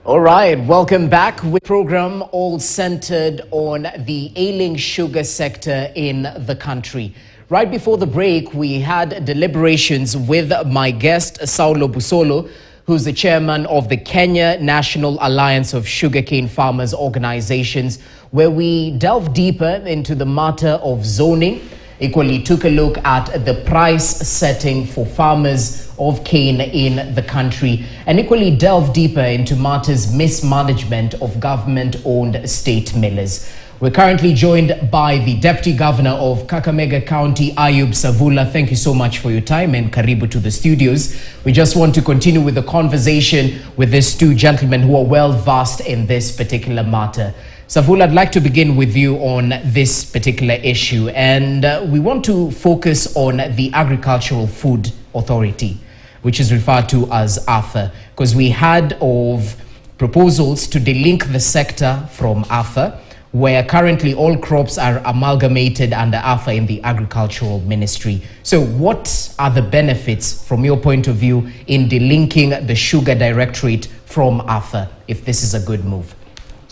All right, welcome back with program all centered on the ailing sugar sector in the country. Right before the break, we had deliberations with my guest, Saulo Busolo, who's the chairman of the Kenya National Alliance of Sugarcane Farmers Organizations, where we delved deeper into the matter of zoning. Equally took a look at the price setting for farmers of cane in the country, and equally delved deeper into matters mismanagement of government-owned state millers. We're currently joined by the Deputy Governor of Kakamega County, Ayub Savula. Thank you so much for your time and karibu to the studios. We just want to continue with the conversation with these two gentlemen who are well versed in this particular matter. Savula, I'd like to begin with you on this particular issue, and we want to focus on the Agricultural Food Authority, which is referred to as AFA, because we had of proposals to delink the sector from AFA, where currently all crops are amalgamated under AFA in the Agricultural Ministry. So what are the benefits from your point of view in delinking the Sugar Directorate from AFA, if this is a good move?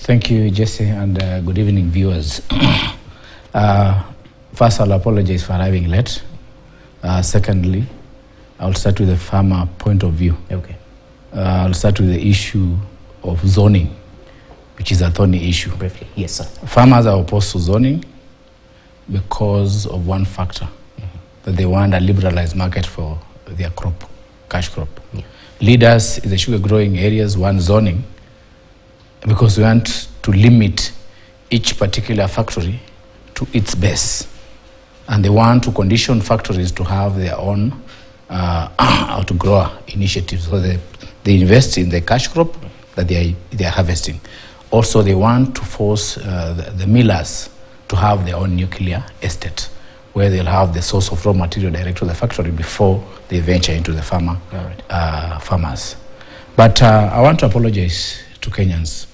Thank you, Jesse, and good evening, viewers. First, I'll apologize for arriving late. Secondly, I'll start with the farmer point of view. Okay. I'll start with the issue of zoning, which is a thorny issue. Briefly, yes, sir. Farmers are opposed to zoning because of one factor, that they want a liberalized market for their crop, cash crop. Yeah. Leaders in the sugar growing areas want zoning because we want to limit each particular factory to its base. And they want to condition factories to have their own out-grower initiatives. So they invest in the cash crop that they are harvesting. Also, they want to force the millers to have their own nuclear estate, where they'll have the source of raw material direct to the factory before they venture into the farmers. But I want to apologize to Kenyans.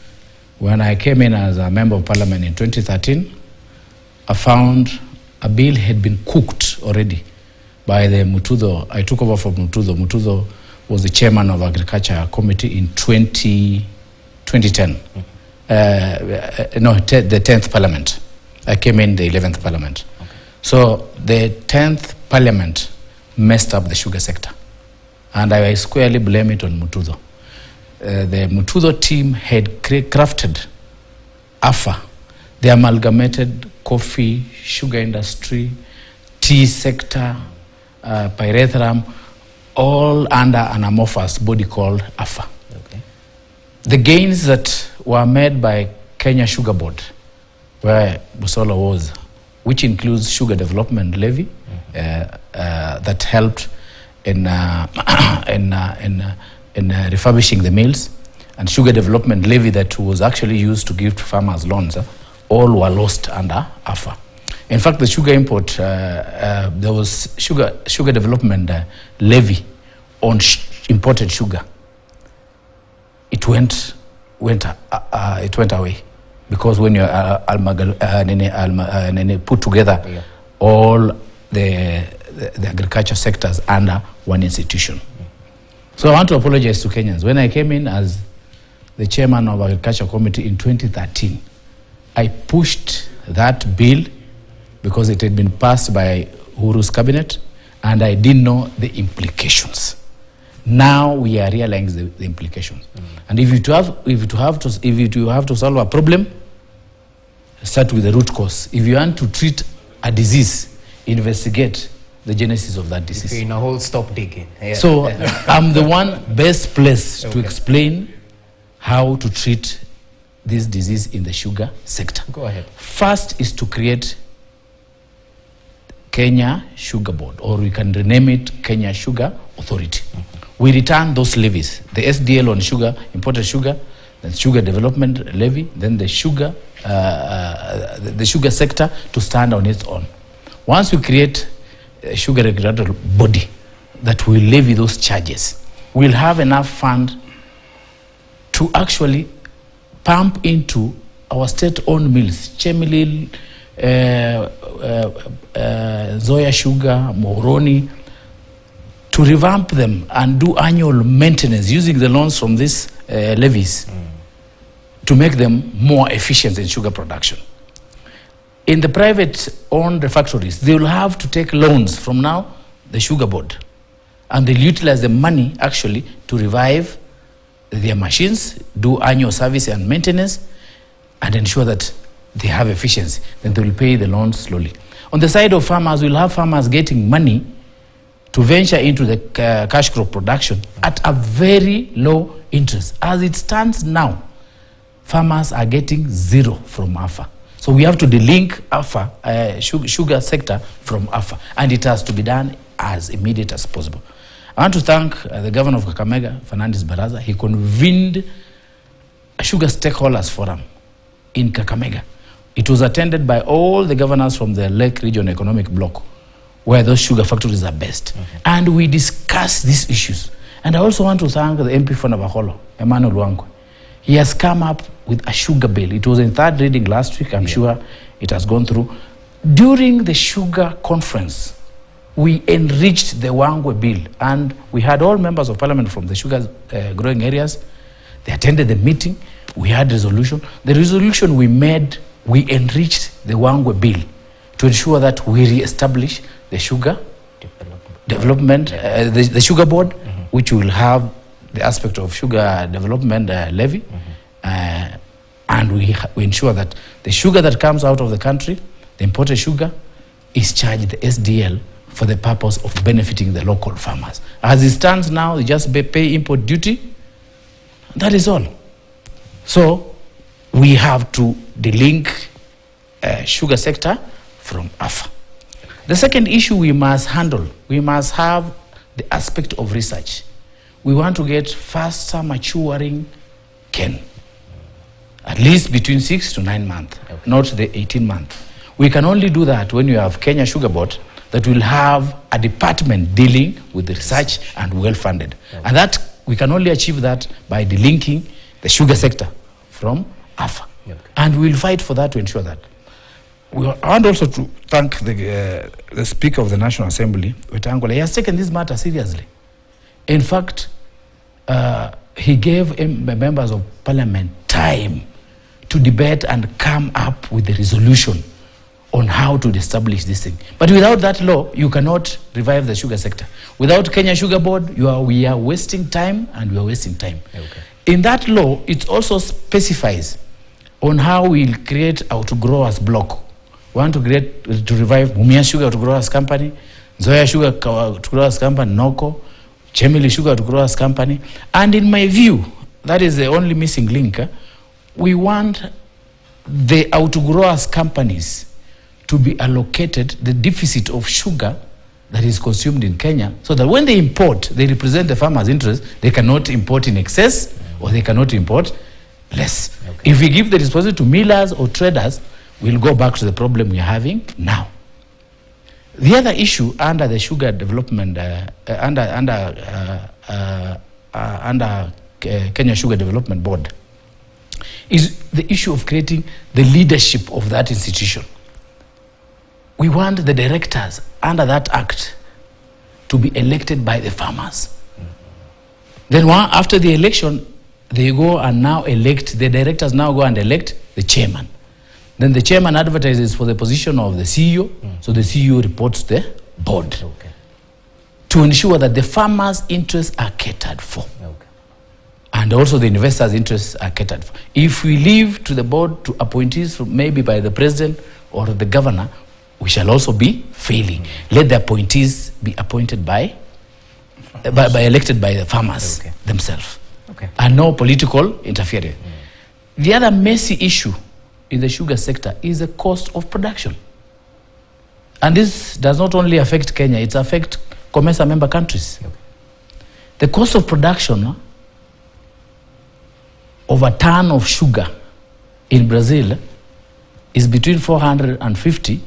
When I came in as a member of parliament in 2013, I found a bill had been cooked already by the Mutudho. I took over from Mutudho. Mutudho was the chairman of Agriculture Committee in 2010. The 10th parliament. I came in the 11th parliament. Okay. So the 10th parliament messed up the sugar sector. And I squarely blame it on Mutudho. The Mutudho team had crafted AFA, the amalgamated coffee, sugar industry, tea sector, pyrethrum, all under an amorphous body called AFA. Okay. The gains that were made by Kenya Sugar Board, where Busolo was, which includes sugar development levy, that helped in refurbishing the mills, and sugar development levy that was actually used to give to farmers loans, all were lost under AFA. In fact, the sugar import, there was sugar development levy on imported sugar. It went away, because when you put together all the agriculture sectors under one institution. So I want to apologize to Kenyans. When I came in as the chairman of Agriculture Committee in 2013, I pushed that bill because it had been passed by Uhuru's cabinet, and I didn't know the implications. Now we are realizing the implications. And if you have to solve a problem, start with the root cause. If you want to treat a disease, investigate the genesis of that disease. In a whole stop digging. Yeah. So I'm the one best placed to explain how to treat this disease in the sugar sector. Go ahead. First is to create Kenya Sugar Board, or we can rename it Kenya Sugar Authority. We return those levies, the SDL on sugar, imported sugar, the sugar development levy, then the sugar sector to stand on its own. Once we create a sugar regulatory body that will levy those charges, we'll have enough fund to actually pump into our state-owned mills, Chemilil, Zoya Sugar, Moroni, to revamp them and do annual maintenance using the loans from these levies. to make them more efficient in sugar production. In the private-owned factories, they will have to take loans from now, the sugar board, and they'll utilize the money actually to revive their machines, do annual service and maintenance, and ensure that they have efficiency. Then they will pay the loans slowly. On the side of farmers, we'll have farmers getting money to venture into the cash crop production at a very low interest. As it stands now, farmers are getting zero from AFA. So we have to delink AFA, sugar sector from AFA, and it has to be done as immediate as possible. I want to thank the governor of Kakamega, Fernandes Baraza. He convened a sugar stakeholders forum in Kakamega. It was attended by all the governors from the Lake Region Economic Bloc, where those sugar factories are based. And we discussed these issues. And I also want to thank the MP for Navaholo, Emmanuel Wangwe. He has come up with a sugar bill. It was in third reading last week. I'm sure it has gone through. During the sugar conference, we enriched the Wangwe bill. And we had all members of parliament from the sugar growing areas. They attended the meeting. We had resolution. The resolution we made, we enriched the Wangwe bill to ensure that we re-establish the sugar development, the sugar board, which will have the aspect of sugar development levy, and we ensure that the sugar that comes out of the country, the imported sugar, is charged the SDL for the purpose of benefiting the local farmers. As it stands now, they just pay import duty. That is all. So we have to delink sugar sector from AFA. The second issue we must handle, we must have the aspect of research. We want to get faster maturing cane, at least between 6 to 9 months, not the 18 months. We can only do that when you have Kenya Sugar Board that will have a department dealing with the research and well-funded. And that we can only achieve that by delinking the sugar sector from AFA. And we'll fight for that to ensure that. I want also to thank the Speaker of the National Assembly, Wetangula. He has taken this matter seriously. In fact, he gave members of parliament time to debate and come up with a resolution on how to establish this thing. But without that law, you cannot revive the sugar sector. Without Kenya Sugar Board, we are wasting time, and we are wasting time. In that law, it also specifies on how we'll create out-growers block. We want to revive Mumia Sugar Out-Growers Company, Zoya Sugar Out-Growers Company, Noko, Chemili Sugar Out-Growers Company. And in my view, that is the only missing link. We want the out-growers companies to be allocated the deficit of sugar that is consumed in Kenya, so that when they import, they represent the farmer's interest. They cannot import in excess, or they cannot import less. If we give the responsibility to millers or traders, we'll go back to the problem we're having now. The other issue under the sugar development, under Kenya Sugar Development Board, is the issue of creating the leadership of that institution. We want the directors under that act to be elected by the farmers. Then after the election, they go and now elect, the directors now go and elect the chairman. Then the chairman advertises for the position of the CEO, so the CEO reports the board to ensure that the farmers' interests are catered for. And also the investors' interests are catered for. If we leave to the board to appointees, maybe by the president or the governor, we shall also be failing. Let the appointees be appointed elected by the farmers themselves. And no political interference. The other messy issue in the sugar sector is the cost of production. And this does not only affect Kenya, it affects COMESA member countries. The cost of production of a ton of sugar in Brazil is between $450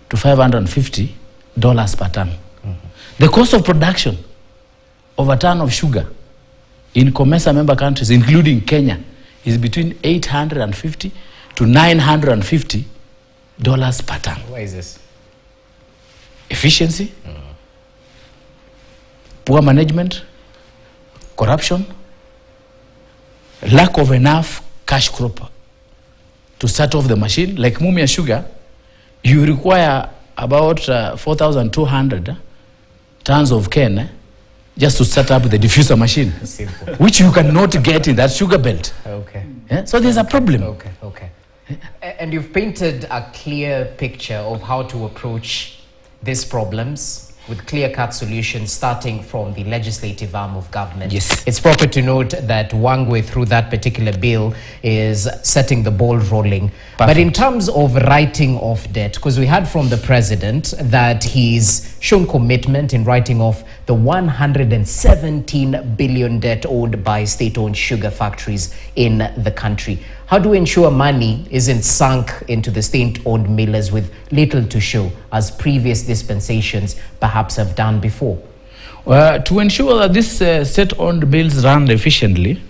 to $550 per ton. The cost of production of a ton of sugar in COMESA member countries, including Kenya, is between $850 to $950 per ton. Why is this? Efficiency, poor management, corruption, lack of enough cash crop to start off the machine. Like Mumia Sugar, you require about 4,200 tons of cane just to start up the diffuser machine, which you cannot get in that sugar belt. Okay. Yeah? So there's a problem. Okay, okay. And you've painted a clear picture of how to approach these problems with clear-cut solutions starting from the legislative arm of government. Yes. It's proper to note that Wangwe, through that particular bill, is setting the ball rolling. Perfect. But in terms of writing off debt, because we heard from the president that he's shown commitment in writing off the 117 billion debt owed by state-owned sugar factories in the country. How do we ensure money isn't sunk into the state-owned millers with little to show, as previous dispensations perhaps have done before? To ensure that these state-owned mills run efficiently,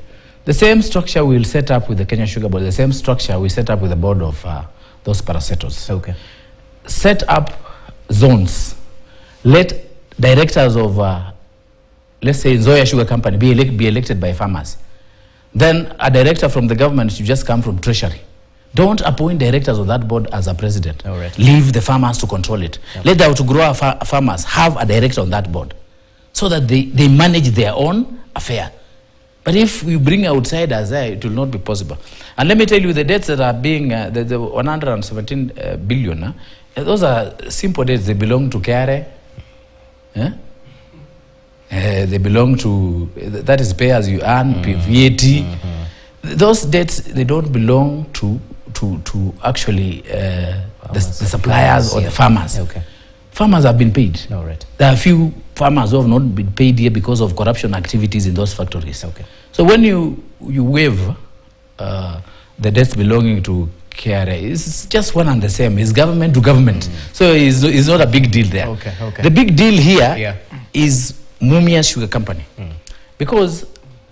the same structure we'll set up with the Kenya Sugar Board, the same structure we set up with the board of those parastatals. Okay. Set up zones. Let directors of, let's say, Nzoia Sugar Company be elected by farmers. Then a director from the government should just come from treasury. Don't appoint directors of that board as a president. All right. Leave the farmers to control it. Yep. Let the outgrower farmers have a director on that board so that they manage their own affair. But if we bring outsiders there, it will not be possible. And let me tell you, the debts that are being, the 117 billion, those are simple debts. They belong to KRA. Yeah? They belong to, that is pay as you earn, VAT. Those debts, they don't belong to actually the suppliers or the farmers. Okay. Farmers have been paid. All right. There are a few farmers who have not been paid here because of corruption activities in those factories. Okay. So when you waive the debts belonging to KRA, it's just one and the same. It's government to government. So it's not a big deal there. Okay, okay. The big deal here is Mumia Sugar Company. Because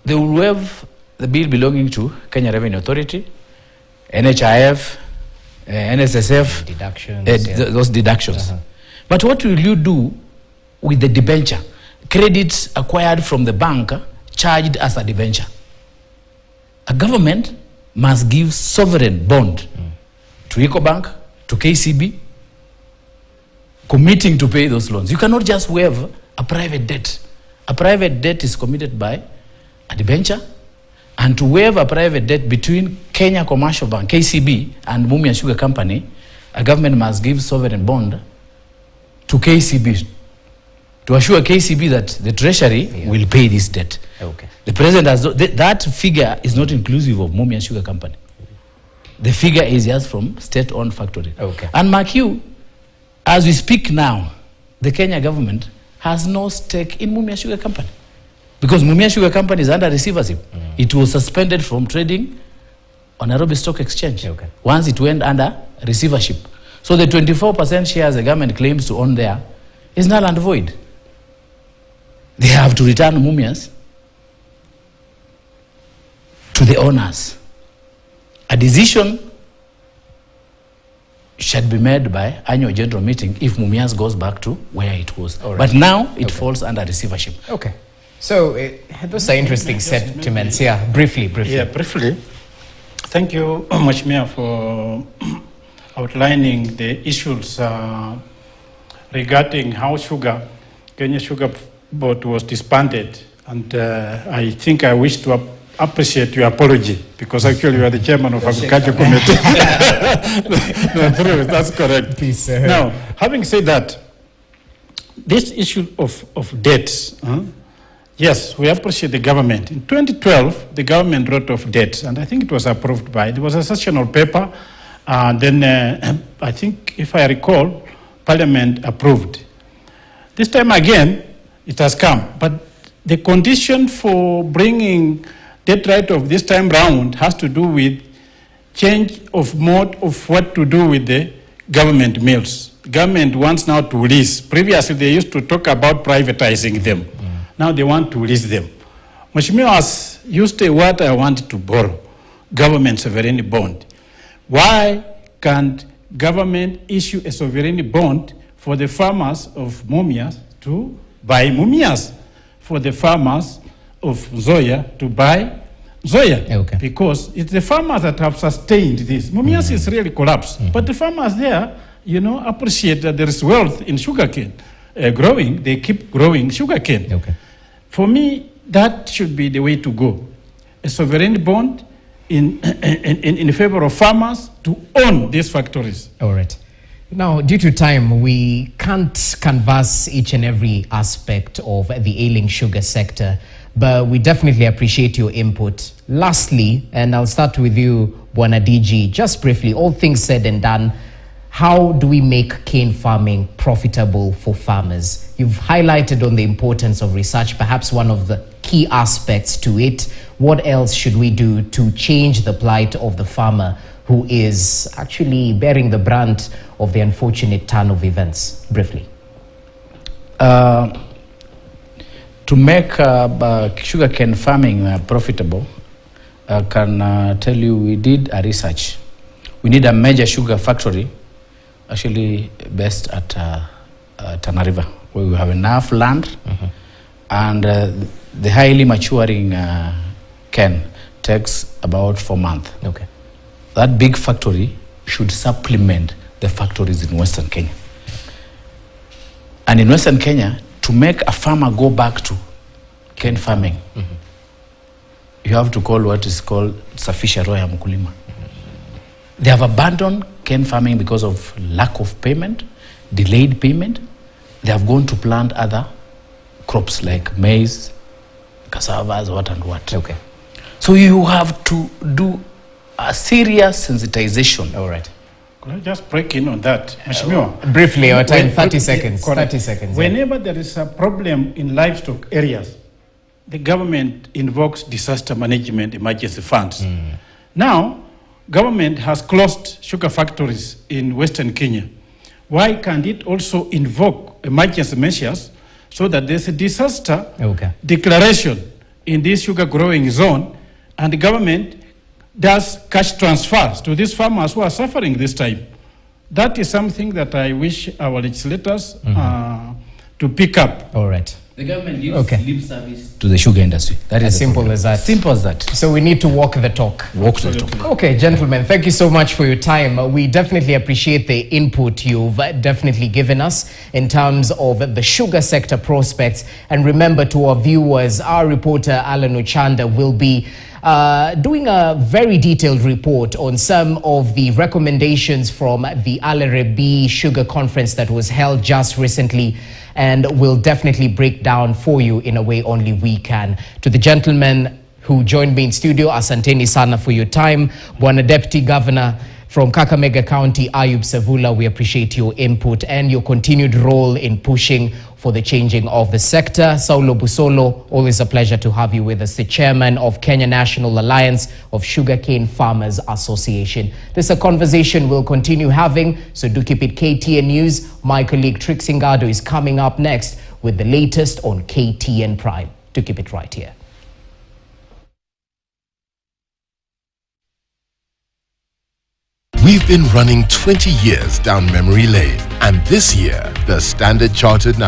they will waive the bill belonging to Kenya Revenue Authority, NHIF, NSSF, deductions, those deductions. But what will you do with the debenture? Credits acquired from the bank charged as a debenture. A government must give sovereign bond to EcoBank, to KCB, committing to pay those loans. You cannot just waive a private debt. A private debt is committed by a debenture, and to waive a private debt between Kenya Commercial Bank, KCB, and Mumia Sugar Company, a government must give sovereign bond to KCB to assure KCB that the treasury will pay this debt. Okay. The president has that figure is not inclusive of Mumia Sugar Company. The figure is just from state-owned factory. Okay. And mark you, as we speak now, the Kenya government has no stake in Mumia Sugar Company because Mumia Sugar Company is under receivership. It was suspended from trading on Nairobi Stock Exchange once it went under receivership. So the 24% shares the government claims to own there is null and void. They have to return Mumias to the owners. A decision should be made by annual general meeting if Mumias goes back to where it was. Right. But now it falls under receivership. Okay. So those are interesting sentiments. Yeah, briefly. Yeah, briefly. Thank you, Mheshimiwa, for outlining the issues regarding how Kenya Sugar Board was disbanded. And I think I wish to appreciate your apology because actually you are the chairman of Agriculture Committee. No, that's correct. Please, now, having said that, this issue of debts, yes, we appreciate the government. In 2012, the government wrote off debts, and I think it was approved by, there was a sessional paper, and then I think, if I recall, Parliament approved. This time again, it has come, but the condition for bringing debt write-off this time round has to do with change of mode of what to do with the government mills. Government wants now to lease. Previously, they used to talk about privatizing them. Now they want to lease them. Mheshimiwa has used a word I wanted to borrow, government sovereign bond. Why can't government issue a sovereign bond for the farmers of Mumias to buy Mumias, for the farmers of Nzoia to buy Nzoia, Okay. because it's the farmers that have sustained this. Mumias is really collapsed, but the farmers there, appreciate that there is wealth in sugarcane growing. They keep growing sugarcane. Okay. For me, that should be the way to go. A sovereign bond in favor of farmers to own these factories. All right. Now, due to time, we can't canvass each and every aspect of the ailing sugar sector, but we definitely appreciate your input. Lastly, and I'll start with you, Bwana DG, just briefly, all things said and done, how do we make cane farming profitable for farmers? You've highlighted on the importance of research, perhaps one of the key aspects to it. What else should we do to change the plight of the farmer who is actually bearing the brunt of the unfortunate turn of events? Briefly. To make sugarcane farming profitable, I can tell you we did a research. We need a major sugar factory, actually based at Tana River, where we have enough land, and the highly maturing cane takes about 4 months. Okay. That big factory should supplement the factories in Western Kenya. And in Western Kenya, to make a farmer go back to cane farming, you have to call what is called safisha roho ya mkulima. They have abandoned cane farming because of lack of payment, delayed payment. They have gone to plant other crops like maize, cassavas, what and what. Okay. So you have to do a serious sensitization. All right. Could I just break in on that, Mheshimiwa? Briefly, our time, When- 30 seconds. correct. 30 seconds. Whenever there is a problem in livestock areas, the government invokes disaster management emergency funds. Now, government has closed sugar factories in Western Kenya. Why can't it also invoke emergency measures so that there's a disaster Okay. declaration in this sugar growing zone, and the government does cash transfers to these farmers who are suffering this time? That is something that I wish our legislators to pick up. All right. The government gives Okay. lip service to the sugar industry. That is As the simple problem. as that. Simple as that. So we need to walk the talk. Walk the talk. Okay, gentlemen, thank you so much for your time. We definitely appreciate the input you've definitely given us in terms of the sugar sector prospects. And remember, to our viewers, our reporter Alan Ochanda will be doing a very detailed report on some of the recommendations from the Alarebi Sugar Conference that was held just recently, and will definitely break down for you in a way only we can. To the gentleman who joined me in studio, asanteni sana for your time. Bwana Deputy Governor from Kakamega County, Ayub Savula, we appreciate your input and your continued role in pushing for the changing of the sector. Saulo Busolo, always a pleasure to have you with us, the chairman of Kenya National Alliance of Sugarcane Farmers Association. This is a conversation we'll continue having, so do keep it KTN News. My colleague Trixingado is coming up next with the latest on KTN Prime. Do keep it right here. We've been running 20 years down memory lane, and this year, the Standard Chartered Nairobi